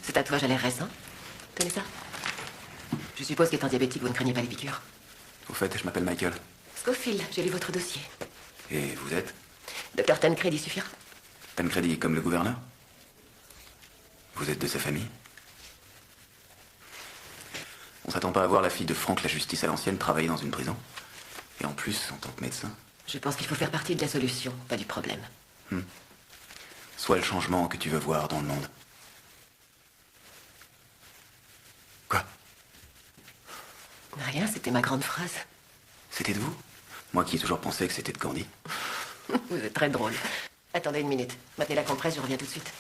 Ce tatouage a l'air récent. Tenez ça. Je suppose qu'étant diabétique, vous ne craignez pas les piqûres. Au fait, je m'appelle Michael. Scofield, j'ai lu votre dossier. Et vous êtes Docteur Tancred suffira. Tancred comme le gouverneur? Vous êtes de sa famille? On s'attend pas à voir la fille de Franck, la justice à l'ancienne, travailler dans une prison. Et en plus, en tant que médecin. Je pense qu'il faut faire partie de la solution, pas du problème. Soit le changement que tu veux voir dans le monde. Quoi? Rien, c'était ma grande phrase. C'était de vous? Moi qui ai toujours pensé que c'était de Gandhi. Vous êtes très drôle. Attendez une minute. Maintenez la compresse, je reviens tout de suite.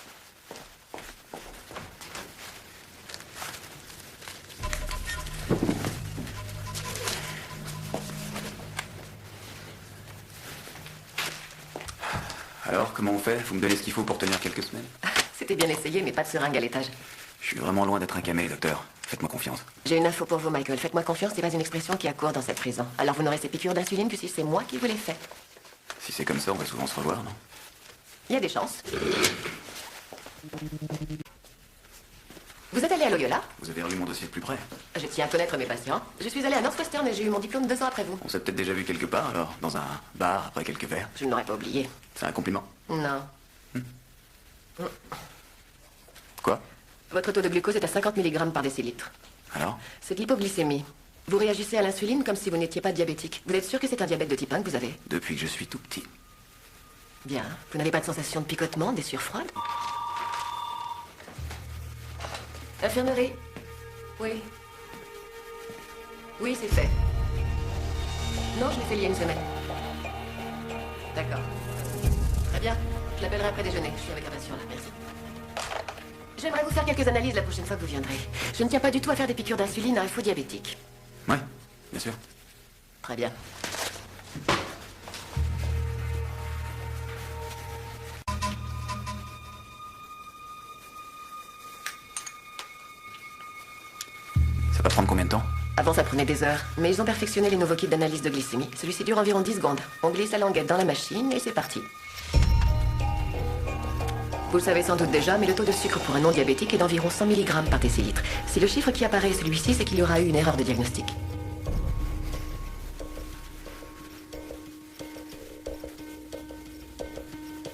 Alors, comment on fait? Vous me donnez ce qu'il faut pour tenir quelques semaines? C'était bien essayé, mais pas de seringue à l'étage. Je suis vraiment loin d'être un camé, docteur. Faites-moi confiance. J'ai une info pour vous, Michael. Faites-moi confiance, c'est pas une expression qui a cours dans cette prison. Alors vous n'aurez ces piqûres d'insuline que si c'est moi qui vous les fais. Si c'est comme ça, on va souvent se revoir, non? Il y a des chances. Vous êtes allé à Loyola? Vous avez relu mon dossier de plus près. Je tiens à connaître mes patients. Je suis allé à Northwestern et j'ai eu mon diplôme 2 ans après vous. On s'est peut-être déjà vu quelque part, alors, dans un bar, après quelques verres. Je ne l'aurais pas oublié. C'est un compliment. Non. Quoi? Votre taux de glucose est à 50 mg par décilitre. Alors? C'est de l'hypoglycémie. Vous réagissez à l'insuline comme si vous n'étiez pas diabétique. Vous êtes sûr que c'est un diabète de type 1 que vous avez? Depuis que je suis tout petit. Bien. Vous n'avez pas de sensation de picotement, des sueurs froides? Infirmerie. Oui. Oui, c'est fait. Non, je l'ai fait il y a une semaine. D'accord. Très bien. Je l'appellerai après déjeuner. Je suis avec un patient là, merci. J'aimerais vous faire quelques analyses la prochaine fois que vous viendrez. Je ne tiens pas du tout à faire des piqûres d'insuline à un faux diabétique. Ouais, bien sûr. Très bien. Ça va prendre combien de temps? Avant, ça prenait des heures. Mais ils ont perfectionné les nouveaux kits d'analyse de glycémie. Celui-ci dure environ 10 secondes. On glisse la languette dans la machine et c'est parti. Vous le savez sans doute déjà, mais le taux de sucre pour un non-diabétique est d'environ 100 mg par décilitre. Si le chiffre qui apparaît est celui-ci, c'est qu'il y aura eu une erreur de diagnostic.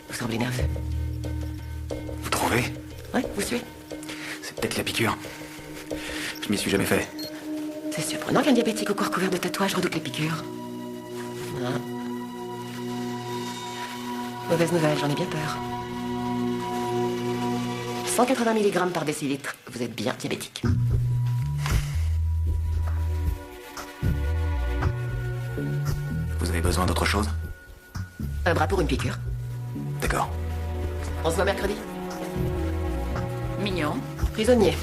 Vous semblez nerveux. Vous trouvez? Oui, vous suivez. C'est peut-être la piqûre. Je m'y suis jamais fait. C'est surprenant qu'un diabétique au corps couvert de tatouages redoute les piqûres. Ah. Mauvaise nouvelle, j'en ai bien peur. 180 mg par décilitre. Vous êtes bien diabétique. Vous avez besoin d'autre chose? Un bras pour une piqûre. D'accord. On se voit mercredi. Mignon. Prisonnier.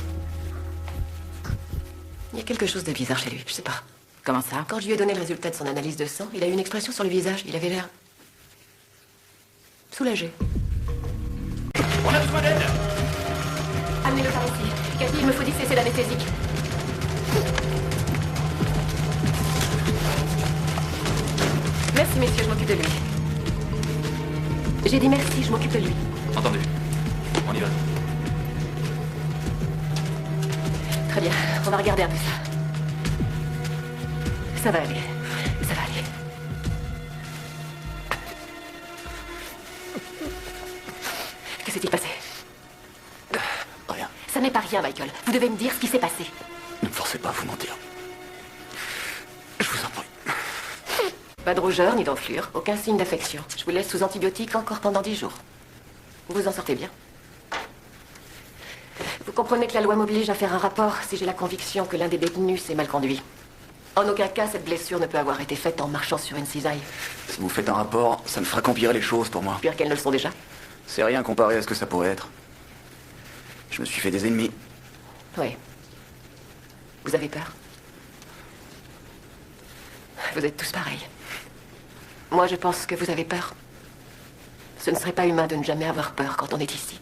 Il y a quelque chose de bizarre chez lui, je sais pas. Comment ça? Quand je lui ai donné le résultat de son analyse de sang, il a eu une expression sur le visage. Il avait l'air... soulagé. On a besoin d'aide! Amenez-le par ici. Cathy, il me faut 10 cc d'anesthésique. Merci, messieurs, je m'occupe de lui. J'ai dit merci, je m'occupe de lui. Entendu. On y va. Très bien, on va regarder un peu ça. Ça va aller. Ça va aller. Que s'est-il passé? Rien. Ça n'est pas rien, Michael. Vous devez me dire ce qui s'est passé. Ne me forcez pas à vous mentir. Je vous en prie. Pas de rougeur ni d'enflure, aucun signe d'affection. Je vous laisse sous antibiotiques encore pendant 10 jours. Vous vous en sortez bien. Vous comprenez que la loi m'oblige à faire un rapport si j'ai la conviction que l'un des détenus s'est mal conduit. En aucun cas, cette blessure ne peut avoir été faite en marchant sur une cisaille. Si vous faites un rapport, ça ne fera qu'empirer les choses pour moi. Pire qu'elles ne le sont déjà. C'est rien comparé à ce que ça pourrait être. Je me suis fait des ennemis. Oui. Vous avez peur? Vous êtes tous pareils. Moi, je pense que vous avez peur. Ce ne serait pas humain de ne jamais avoir peur quand on est ici.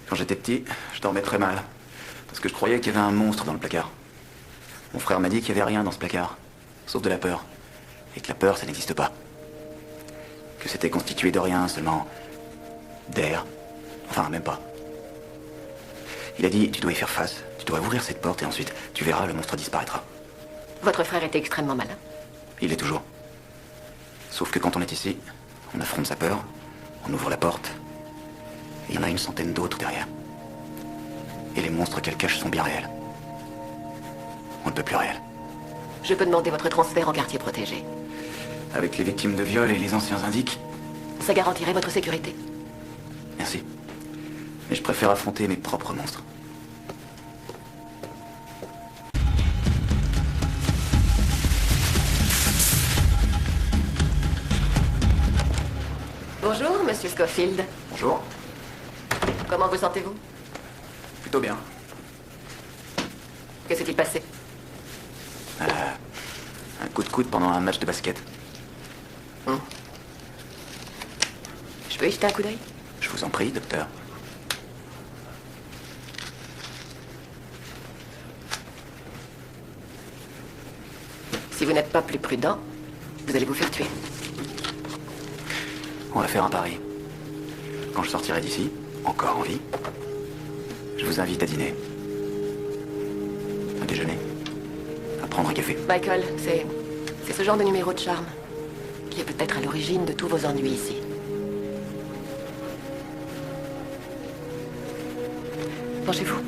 Quand j'étais petit, je dormais très mal. Parce que je croyais qu'il y avait un monstre dans le placard. Mon frère m'a dit qu'il n'y avait rien dans ce placard. Sauf de la peur. Et que la peur, ça n'existe pas. Que c'était constitué de rien, seulement d'air. Enfin, même pas. Il a dit, tu dois y faire face, tu dois ouvrir cette porte et ensuite, tu verras, le monstre disparaîtra. Votre frère était extrêmement malin. Il est toujours. Sauf que quand on est ici, on affronte sa peur, on ouvre la porte, et il y en a une centaine d'autres derrière. Et les monstres qu'elle cache sont bien réels. On ne peut plus réel. Je peux demander votre transfert en quartier protégé. Avec les victimes de viol et les anciens indiques, Ça garantirait votre sécurité. merci. Mais je préfère affronter mes propres monstres. Bonjour, monsieur Scofield. Bonjour. Comment vous sentez-vous? Plutôt bien. Que s'est-il passé? Un coup de coude pendant un match de basket. Je peux y jeter un coup d'œil? Je vous en prie, docteur. Si vous n'êtes pas plus prudent, vous allez vous faire tuer. On va faire un pari. Quand je sortirai d'ici, encore en vie, je vous invite à dîner. À déjeuner. À prendre un café. Michael, c'est ce genre de numéro de charme qui est peut-être à l'origine de tous vos ennuis ici. Penchez-vous.